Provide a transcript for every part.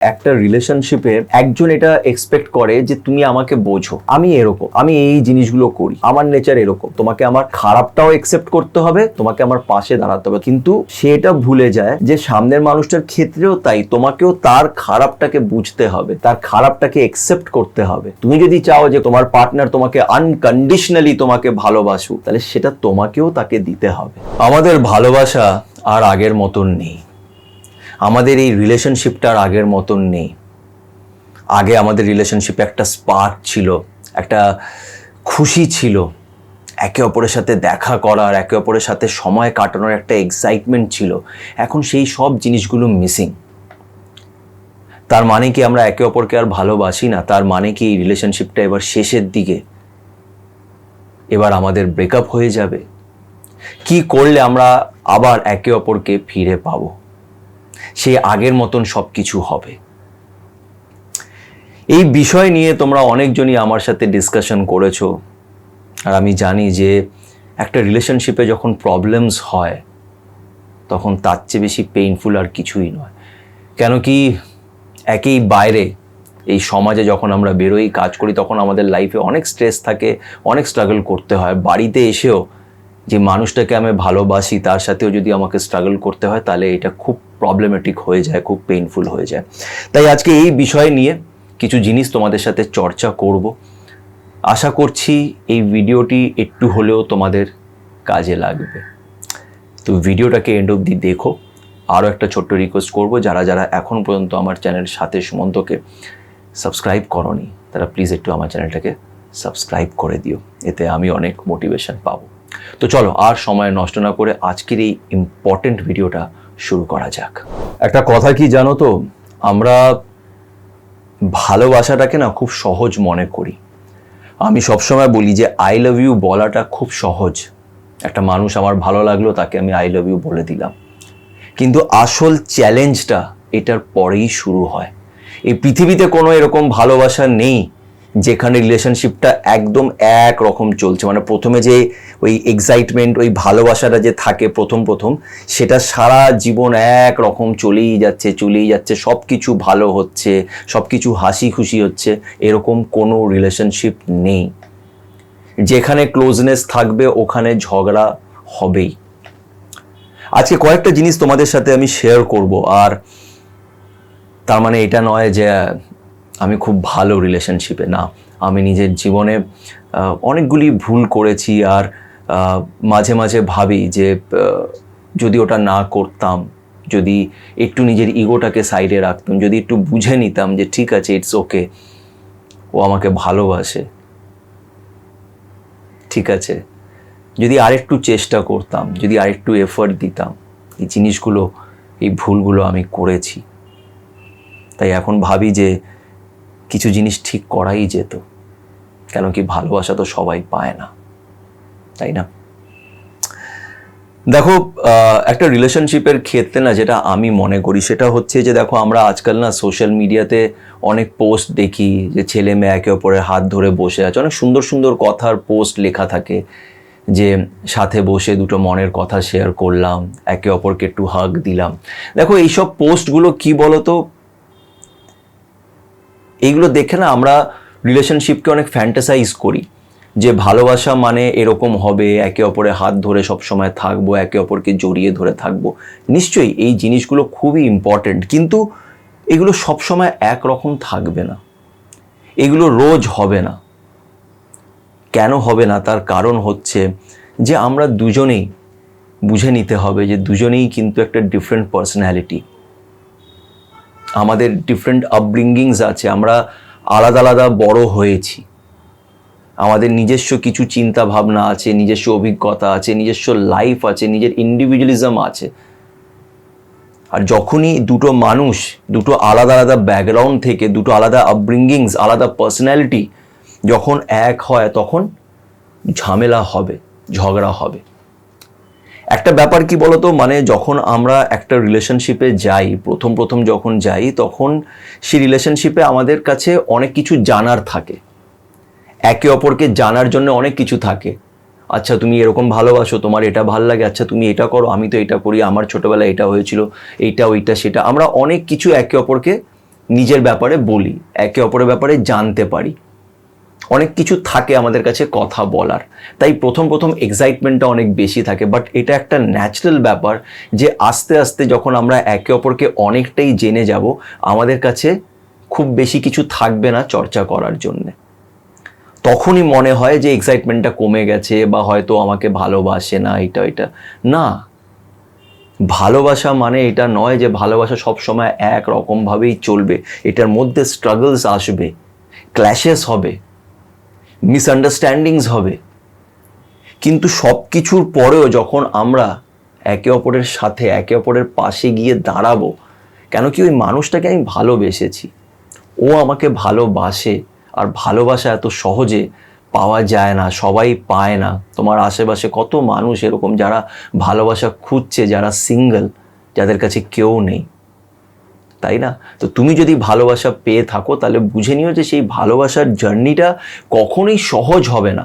একটা রিলেশনশিপে একজন এটা এক্সপেক্ট করে যে তুমি আমাকে বোঝো, আমি এরকম, আমি এই জিনিসগুলো করি, আমার নেচার এরকম, তোমাকে আমার খারাপটাও একসেপ্ট করতে হবে, তোমাকে আমার পাশে দাঁড়াতে হবে। কিন্তু সেটা ভুলে যায় যে সামনের মানুষটার ক্ষেত্রেও তাই, তোমাকেও তার খারাপটাকে বুঝতে হবে, তার খারাপটাকে একসেপ্ট করতে হবে। তুমি যদি চাও যে তোমার পার্টনার তোমাকে আনকন্ডিশনালি তোমাকে ভালোবাসুক, তাহলে সেটা তোমাকেও তাকে দিতে হবে। আমাদের ভালোবাসা আর আগের মতন নেই, আমাদের এই রিলেশনশিপটা আর আগের মতন নেই। আগে আমাদের রিলেশনশিপে একটা স্পার্ক ছিল, একটা খুশি ছিল, একে অপরের সাথে দেখা করার, একে অপরের সাথে সময় কাটানোর একটা এক্সাইটমেন্ট ছিল। এখন সেই সব জিনিসগুলো মিসিং। তার মানে কি আমরা একে অপরকে আর ভালোবাসি না? তার মানে কি এই রিলেশনশিপটা এবার শেষের দিকে, এবার আমাদের ব্রেকআপ হয়ে যাবে? কি করলে আমরা আবার একে অপরকে ফিরে পাবো, সে আগের মতন সব কিছু হবে? এই বিষয় নিয়ে তোমরা অনেকজনই আমার সাথে ডিসকাশন করেছো। আর আমি জানি যে একটা রিলেশনশিপে যখন প্রবলেমস হয় তখন তার চেয়ে বেশি পেইনফুল আর কিছুই নয়। কেন কি একই বাইরে এই সমাজে যখন আমরা বেরোই, কাজ করি, তখন আমাদের লাইফে অনেক স্ট্রেস থাকে, অনেক স্ট্রাগল করতে হয়। বাড়িতে এসেও যে মানুষটাকে আমি ভালোবাসি তার সাথেও যদি আমাকে স্ট্রাগল করতে হয়, তাহলে এটা খুব প্রবলেমেটিক হয়ে যায়, খুব পেইনফুল হয়ে যায়। তাই আজকে এই বিষয় নিয়ে কিছু জিনিস তোমাদের সাথে চর্চা করব। আশা করছি এই ভিডিওটি একটু হলেও তোমাদের কাজে লাগবে। তো ভিডিওটাকে এন্ড অবধি দেখো। আরও একটা ছোট্ট রিকোয়েস্ট করব, যারা যারা এখন পর্যন্ত আমার চ্যানেল সাথে সুমন্তকে সাবস্ক্রাইব করোনি, তারা প্লিজ একটু আমার চ্যানেলটাকে সাবস্ক্রাইব করে দিও, এতে আমি অনেক মোটিভেশন পাবো। তো চলো আর সময় নষ্ট না করে আজকের এই ইম্পর্টেন্ট ভিডিওটা শুরু করা যাক। একটা কথা কি জানো তো, আমরা ভালোবাসাটাকে না খুব সহজ মনে করি। আমি সবসময় বলি যে আই লাভ ইউ বলাটা খুব সহজ। একটা মানুষ আমার ভালো লাগলো, তাকে আমি আই লাভ ইউ বলে দিলাম। কিন্তু আসল চ্যালেঞ্জটা এটার পরেই শুরু হয়। এই পৃথিবীতে কোনো এরকম ভালোবাসা নেই যেখানে রিলেশনশিপটা একদম এক রকম চলছে। মানে প্রথমে যে ওই এক্সাইটমেন্ট, ওই ভালোবাসাটা যে থাকে প্রথম সেটা সারা জীবন এক রকম চলেই যাচ্ছে, সব কিছু ভালো হচ্ছে, সব কিছু হাসি খুশি হচ্ছে, এরকম কোনো রিলেশনশিপ নেই। যেখানে ক্লোজনেস থাকবে ওখানে ঝগড়া হবেই। আজকে কয়েকটা জিনিস তোমাদের সাথে আমি শেয়ার করব। আর তার মানে এটা নয় যে আমি খুব ভালো রিলেশনশিপে, না। আমি নিজের জীবনে অনেকগুলি ভুল করেছি, আর মাঝে মাঝে ভাবি যে যদি ওটা না করতাম, যদি একটু নিজের ইগোটাকে সাইডে রাখতাম, যদি একটু বুঝে নিতাম যে ঠিক আছে, ইটস ওকে, ও আমাকে ভালোবাসে, ঠিক আছে, যদি আরেকটু চেষ্টা করতাম, যদি আরেকটু এফর্ট দিতাম, এই জিনিসগুলো, এই ভুলগুলো আমি করেছি। তাই এখন ভাবি যে কিছু জিনিস ঠিক করাই যেত। কেন কি ভালোবাসা তো সবাই পায় না, তাই না? দেখো, একটা রিলেশনশিপের ক্ষেত্রে না যেটা আমি মনে করি সেটা হচ্ছে যে দেখো, আমরা আজকাল না সোশ্যাল মিডিয়াতে অনেক পোস্ট দেখি যে ছেলে মেয়ে একে অপরের হাত ধরে বসে আছে, অনেক সুন্দর সুন্দর কথার পোস্ট লেখা থাকে যে সাথে বসে দুটো মনের কথা শেয়ার করলাম, একে অপরকে একটু হাগ দিলাম। দেখো, এইসব পোস্টগুলো কি বলতো, এইগুলো দেখে না আমরা রিলেশনশিপকে অনেক ফ্যান্টাসাইজ করি যে ভালোবাসা মানে এরকম হবে, একে অপরের হাত ধরে সবসময় থাকবো, একে অপরকে জড়িয়ে ধরে থাকবো। নিশ্চয়ই এই জিনিসগুলো খুবই ইম্পর্টেন্ট, কিন্তু এগুলো সবসময় একরকম থাকবে না, এগুলো রোজ হবে না। কেন হবে না? তার কারণ হচ্ছে যে আমরা দুজনেই বুঝে নিতে হবে যে দুজনেই কিন্তু একটা ডিফারেন্ট পার্সোনালিটি, আমাদের ডিফারেন্ট আপব্রিঙ্গিংস আছে, আমরা আলাদা আলাদা বড় হয়েছি, আমাদের নিজস্ব কিছু চিন্তা ভাবনা আছে, নিজস্ব অভিজ্ঞতা আছে, নিজস্ব লাইফ আছে, নিজের ইন্ডিভিজুয়ালিজম আছে। আর যখনই দুটো মানুষ দুটো আলাদা আলাদা ব্যাকগ্রাউন্ড থেকে, দুটো আলাদা আপব্রিঙ্গিংস, আলাদা পার্সোনালিটি যখন এক হয়, তখন ঝামেলা হবে, ঝগড়া হবে। একটা ব্যাপার কি বলতো, মানে যখন আমরা একটা রিলেশনশিপে যাই, প্রথম যখন যাই, তখন সেই রিলেশনশিপে আমাদের কাছে অনেক কিছু জানার থাকে, একে অপরকে জানার জন্য অনেক কিছু থাকে। আচ্ছা, তুমি এরকম ভালোবাসো, তোমার এটা ভাল লাগে, আচ্ছা তুমি এটা করো, আমি তো এটা করি, আমার ছোটবেলায় এটা হয়েছিল, এইটা ওইটা সেটা, আমরা অনেক কিছু একে অপরকে নিজের ব্যাপারে বলি, একে অপরের ব্যাপারে জানতে পারি, অনেক কিছু থাকে আমাদের কাছে কথা বলার। তাই প্রথম প্রথম এক্সাইটমেন্টটা অনেক বেশি থাকে, বাট এটা একটা ন্যাচারাল ব্যাপার যে আস্তে আস্তে যখন আমরা একে অপরকে অনেকটাই জেনে যাব, আমাদের কাছে খুব বেশি কিছু থাকবে না চর্চা করার জন্যে। তখনই মনে হয় যে এক্সাইটমেন্টটা কমে গেছে বা হয়তো আমাকে ভালোবাসে না, এটা না। ভালোবাসা মানে এটা নয় যে ভালোবাসা সবসময় একরকমভাবেই চলবে। এটার মধ্যে স্ট্রাগলস আসবে, ক্ল্যাশেস হবে, মিসআন্ডারস্ট্যান্ডিংস হবে, কিন্তু সব কিছুর পরেও যখন আমরা একে অপরের সাথে একে অপরের পাশে গিয়ে দাঁড়াবো, কেন কি ওই মানুষটাকে আমি ভালোবেসেছি, ও আমাকে ভালোবাসে। আর ভালোবাসা এত সহজে পাওয়া যায় না, সবাই পায় না। তোমার আশেপাশে কত মানুষ এরকম যারা ভালোবাসা খুঁজছে, যারা সিঙ্গেল, যাদের কাছে কেউ নেই, তাই না? তো তুমি যদি ভালোবাসা পেয়ে থাকো তাহলে বুঝে নিও যে সেই ভালোবাসার জার্নিটা কখনোই সহজ হবে না।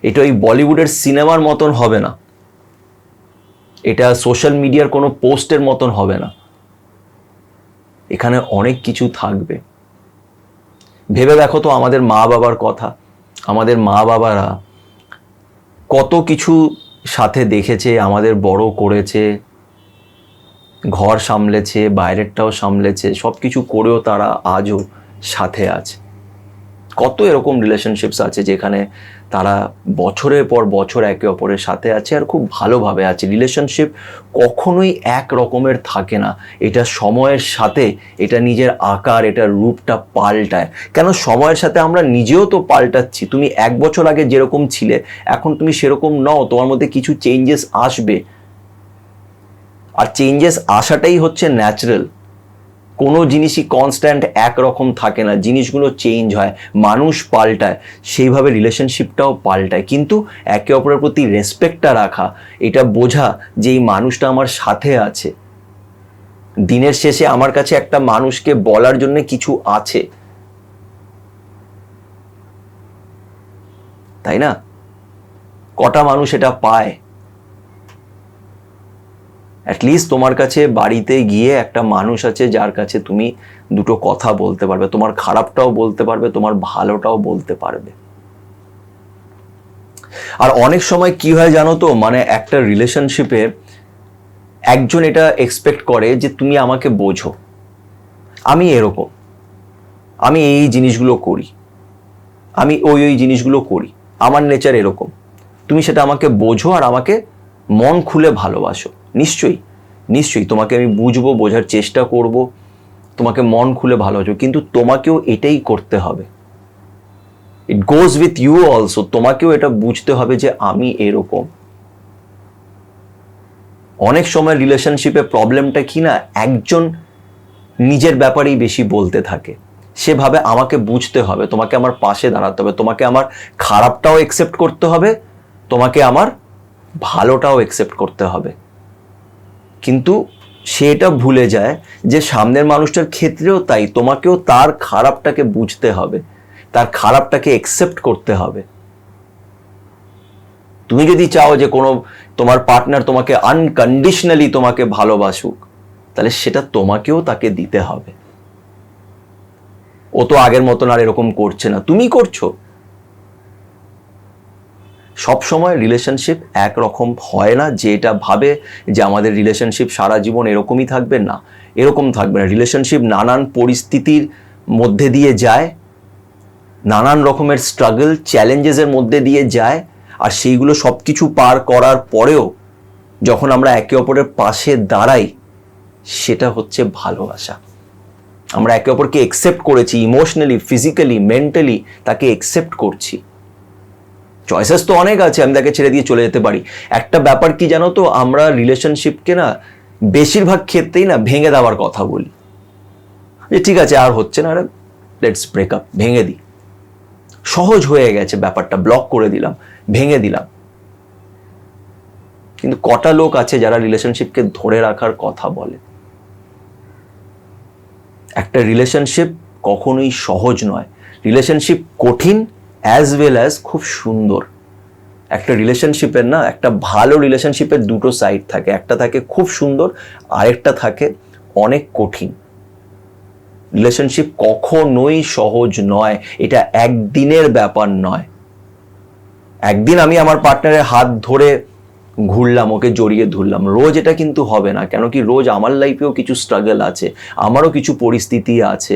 এটা ওই বলিউডের সিনেমার মতন হবে না, এটা সোশ্যাল মিডিয়ার কোনো পোস্টের মতন হবে না। এখানে অনেক কিছু থাকবে। ভেবে দেখো তো আমাদের মা বাবার কথা। আমাদের মা বাবারা কত কিছু সাথে দেখেছে, আমাদের বড় করেছে, ঘর সামলেছে, বাইরেরটাও সামলেছে, সব কিছু করেও তারা আজও সাথে আছে। কত এরকম রিলেশনশিপস আছে যেখানে তারা বছরের পর বছর একে অপরের সাথে আছে আর খুব ভালোভাবে আছে। রিলেশনশিপ কখনোই এক রকমের থাকে না, এটা সময়ের সাথে এটা নিজের আকার, এটার রূপটা পাল্টায়। কেন? সময়ের সাথে আমরা নিজেও তো পাল্টাচ্ছি। তুমি 1 বছর আগে যেরকম ছিলে এখন তুমি সেরকম নও, তোমার মধ্যে কিছু চেঞ্জেস আসবে। আর চেঞ্জেস আসাটাই হচ্ছে ন্যাচারাল। কোনো জিনিসই কনস্ট্যান্ট একরকম থাকে না, জিনিসগুলো চেঞ্জ হয়, মানুষ পাল্টায়, সেইভাবে রিলেশনশিপটাও পাল্টায়। কিন্তু একে অপরের প্রতি রেসপেক্টটা রাখা, এটা বোঝা যে এই মানুষটা আমার সাথে আছে, দিনের শেষে আমার কাছে একটা মানুষকে বলার জন্য কিছু আছে, তাই না? কটা মানুষ এটা পায়? অ্যাটলিস্ট তোমার কাছে বাড়িতে গিয়ে একটা মানুষ আছে যার কাছে তুমি দুটো কথা বলতে পারবে, তোমার খারাপটাও বলতে পারবে, তোমার ভালোটাও বলতে পারবে। আর অনেক সময় কি হয় জানো তো, মানে একটা রিলেশনশিপে একজন এটা এক্সপেক্ট করে যে তুমি আমাকে বোঝো, আমি এরকম, আমি এই জিনিসগুলো করি, আমি ওই জিনিসগুলো করি, আমার নেচার এরকম, তুমি সেটা আমাকে বোঝো আর আমাকে মন খুলে ভালোবাসো। নিশ্চয়ই নিশ্চয়ই তোমাকে আমি বুঝবো, বোঝার চেষ্টা করব, তোমাকে মন খুলে ভালোবাসো, কিন্তু তোমাকেও এটাই করতে হবে। ইট গোজ উইথ ইউ অলসো। তোমাকেও এটা বুঝতে হবে যে আমি এরকম। অনেক সময় রিলেশনশিপে প্রবলেমটা কি না, একজন নিজের ব্যাপারেই বেশি বলতে থাকে, সেভাবে আমাকে বুঝতে হবে, তোমাকে আমার পাশে দাঁড়াতে হবে, তোমাকে আমার খারাপটাও একসেপ্ট করতে হবে, তোমাকে আমার ভালোটাও একসেপ্ট করতে হবে। কিন্তু সেটা ভুলে যায় যে সামনের মানুষটার ক্ষেত্রেও তাই, তোমাকেও তার খারাপটাকে বুঝতে হবে, তার খারাপটাকে একসেপ্ট করতে হবে। তুমি যদি চাও যে কোনো তোমার পার্টনার তোমাকে আনকন্ডিশনালি তোমাকে ভালোবাসুক, তাহলে সেটা তোমাকেও তাকে দিতে হবে। ও তো আগের মতন আর এরকম করছে না, তুমি করছো। সব সময় রিলেশনশিপ একরকম হয় না, যে এটা ভাবে যে আমাদের রিলেশনশিপ সারা জীবন এরকমই থাকবে, না, এরকম থাকবে না। রিলেশনশিপ নানান পরিস্থিতির মধ্যে দিয়ে যায়, নানান রকমের স্ট্রাগল চ্যালেঞ্জেসের মধ্যে দিয়ে যায়, আর সেইগুলো সব কিছু পার করার পরেও যখন আমরা একে অপরের পাশে দাঁড়াই, সেটা হচ্ছে ভালোবাসা। আমরা একে অপরকে একসেপ্ট করেছি, ইমোশনালি, ফিজিক্যালি, মেন্টালি তাকে একসেপ্ট করছি। চয়েসেস তো অনেক আছে, আমি তাকে ছেড়ে দিয়ে চলে যেতে পারি। একটা ব্যাপার কি জানো তো, আমরা রিলেশনশিপকে না বেশিরভাগ ক্ষেত্রেই না ভেঙে দেওয়ার কথা বলি, যে ঠিক আছে আর হচ্ছে না, আরে লেটস ব্রেক আপ, ভেঙে দিই, সহজ হয়ে গেছে ব্যাপারটা, ব্লক করে দিলাম, ভেঙে দিলাম। কিন্তু কটা লোক আছে যারা রিলেশনশিপকে ধরে রাখার কথা বলে? একটা রিলেশনশিপ কখনোই সহজ নয়, রিলেশনশিপ কঠিন অ্যাজ ওয়েল অ্যাজ খুব সুন্দর। একটা রিলেশনশিপের না, একটা ভালো রিলেশনশিপের দুটো সাইড থাকে, একটা থাকে খুব সুন্দর, আরেকটা থাকে অনেক কঠিন। রিলেশনশিপ কখনোই সহজ নয়, এটা একদিনের ব্যাপার নয়। একদিন আমি আমার পার্টনারের হাত ধরে ঘুরলাম, ওকে জড়িয়ে ধরলাম, রোজ এটা কিন্তু হবে না। কেন কি রোজ আমার লাইফেও কিছু স্ট্রাগল আছে, আমারও কিছু পরিস্থিতি আছে,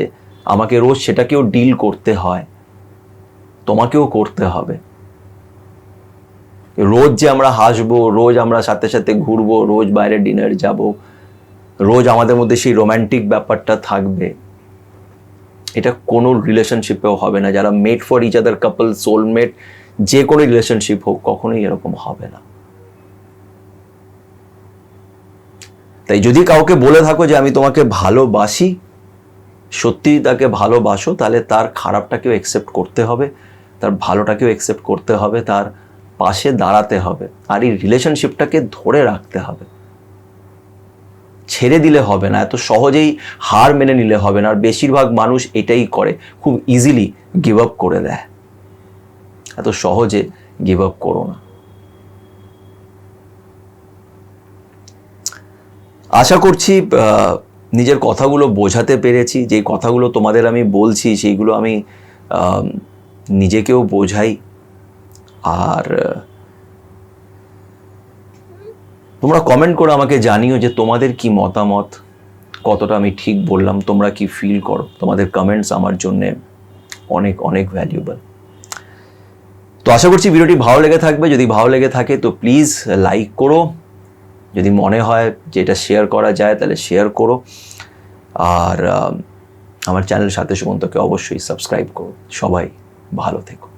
আমাকে রোজ সেটাকেও ডিল করতে হয়, তোমাকেও করতে হবে। রোজ যে আমরা হাসবো, রোজ আমরা সাথে সাথে ঘুরবো, রোজ বাইরে ডিনার যাব, রোজ আমাদের মধ্যে সেই রোম্যান্টিক ব্যাপারটা থাকবে, এটা কোনো রিলেশনশিপেও হবে না। যারা made for each other couple, soulmate, যে কোনো রিলেশনশিপ হোক, কখনোই এরকম হবে না। তাই যদি কাউকে বলে থাকো যে আমি তোমাকে ভালোবাসি, সত্যি তাকে ভালোবাসো, তাহলে তার খারাপটাকেও অ্যাকসেপ্ট করতে হবে, তার ভালোটাকেও অ্যাকসেপ্ট করতে হবে, তার পাশে দাঁড়াতে হবে, আর এই রিলেশনশিপটাকে ধরে রাখতে হবে। ছেড়ে দিলে হবে না, এত সহজেই হার মেনে নিলে হবে না। আর বেশিরভাগ মানুষ এটাই করে, খুব ইজিলি গিভ আপ করে দেয়। এত সহজে গিভ আপ করো না। আশা করছি নিজের কথাগুলো বোঝাতে পেরেছি। যেই কথাগুলো তোমাদের আমি বলছি সেইগুলো আমি নিজেকেও বোঝাই। আর তোমরা কমেন্ট করে আমাকে জানিও যে তোমাদের কি মতামত, কতটা আমি ঠিক বললাম, তোমরা কি ফিল করো। তোমাদের কমেন্টস আমার জন্যে অনেক অনেক ভ্যালুয়েবল। তো আশা করছি ভিডিওটি ভালো লেগে থাকবে। যদি ভালো লেগে থাকে তো প্লিজ লাইক করো, যদি মনে হয় যে এটা শেয়ার করা যায় তাহলে শেয়ার করো, আর আমার চ্যানেল সাথে সুমন্তকে অবশ্যই সাবস্ক্রাইব করো। সবাই ভালো থেকো।